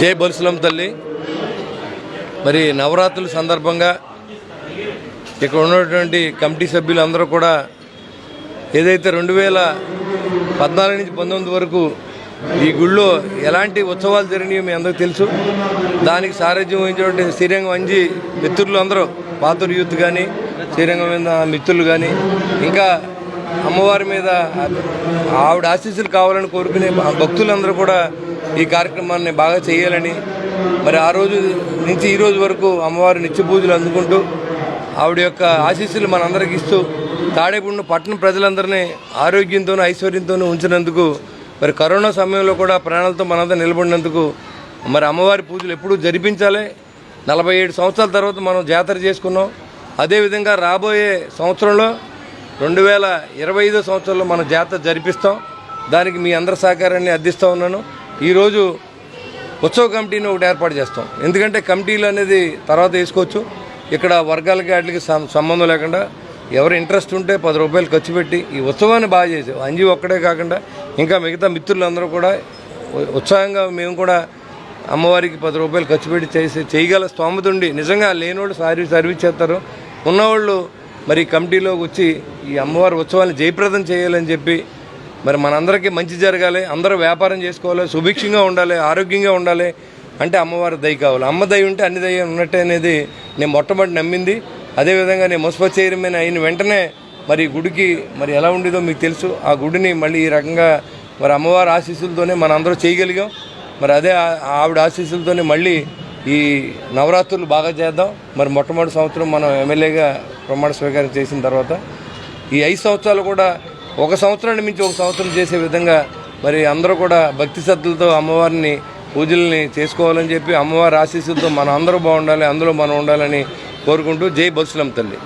జై బొల్సులమ్మ తల్లి. మరి నవరాత్రుల సందర్భంగా ఇక్కడ ఉన్నటువంటి కమిటీ సభ్యులు అందరూ కూడా ఏదైతే 2014 నుంచి 19 వరకు ఈ గుళ్ళో ఎలాంటి ఉత్సవాలు జరిగినాయో మీ అందరికీ తెలుసు. దానికి సారథ్యం వహించినటువంటి శ్రీరంగం అంజి మిత్రులు అందరూ, పాతూరు యూత్ కానీ, శ్రీరంగం మీద మిత్రులు కానీ, ఇంకా అమ్మవారి మీద ఆవిడ ఆశీస్సులు కావాలని కోరుకునే భక్తులందరూ కూడా ఈ కార్యక్రమాన్ని బాగా చేయాలని, మరి ఆ రోజు నుంచి ఈ రోజు వరకు అమ్మవారి నిత్య పూజలు అందుకుంటూ ఆవిడ యొక్క ఆశీస్సులు మనందరికీ ఇస్తూ తాడేపూడిన పట్టణ ప్రజలందరినీ ఆరోగ్యంతోనూ ఐశ్వర్యంతోనూ ఉంచినందుకు, మరి కరోనా సమయంలో కూడా ప్రాణాలతో మనంతా నిలబడినందుకు మరి అమ్మవారి పూజలు ఎప్పుడూ జరిపించాలి. 47 సంవత్సరాల తర్వాత మనం జాతర చేసుకున్నాం. అదేవిధంగా రాబోయే సంవత్సరంలో 2025 సంవత్సరంలో మనం జాతర జరిపిస్తాం. దానికి మీ అందరి సహకారాన్ని అందిస్తూ ఉన్నాను. ఈరోజు ఉత్సవ కమిటీని ఒకటి ఏర్పాటు చేస్తాం. ఎందుకంటే కమిటీలు అనేది తర్వాత వేసుకోవచ్చు. ఇక్కడ వర్గాలకి వాటికి సంబంధం లేకుండా ఎవరు ఇంట్రెస్ట్ ఉంటే 10 రూపాయలు ఖర్చు పెట్టి ఈ ఉత్సవాన్ని బాగా చేసాం. అంజీ ఒక్కడే కాకుండా ఇంకా మిగతా మిత్రులందరూ కూడా ఉత్సాహంగా మేము కూడా అమ్మవారికి 10 రూపాయలు ఖర్చు పెట్టి చేయగల స్తోమత ఉండి, నిజంగా లేనివాళ్ళు సర్వీస్ చేస్తారు, ఉన్నవాళ్ళు మరి కమిటీలోకి వచ్చి ఈ అమ్మవారి ఉత్సవాన్ని జయప్రదం చేయాలని చెప్పి, మరి మనందరికీ మంచి జరగాలి, అందరూ వ్యాపారం చేసుకోవాలి, సుభిక్షంగా ఉండాలి, ఆరోగ్యంగా ఉండాలి అంటే అమ్మవారి దయ కావాలి. అమ్మ దయ ఉంటే అన్ని దయ ఉన్నట్టే అనేది నేను మొట్టమొదటి నమ్మింది. అదేవిధంగా నేను మున్సిపల్ చైర్మన్ అయిన వెంటనే మరి గుడికి మరి ఎలా ఉండేదో మీకు తెలుసు. ఆ గుడిని మళ్ళీ ఈ రకంగా మరి అమ్మవారి ఆశీస్సులతోనే మనం అందరూ చేయగలిగాం. మరి అదే ఆవిడ ఆశీస్సులతోనే మళ్ళీ ఈ నవరాత్రులు బాగా చేద్దాం. మరి మొట్టమొదటి సంవత్సరం మనం ఎమ్మెల్యేగా ప్రమాణ స్వీకారం చేసిన తర్వాత ఈ 5 సంవత్సరాలు కూడా ఒక సంవత్సరాన్ని మించి ఒక సంవత్సరం చేసే విధంగా మరి అందరూ కూడా భక్తి శ్రద్ధలతో అమ్మవారిని పూజల్ని చేసుకోవాలని చెప్పి, అమ్మవారి ఆశీస్సులతో మనం అందరూ బాగుండాలి, అందులో మనం ఉండాలని కోరుకుంటూ జై బొల్సులమ్మ తల్లి.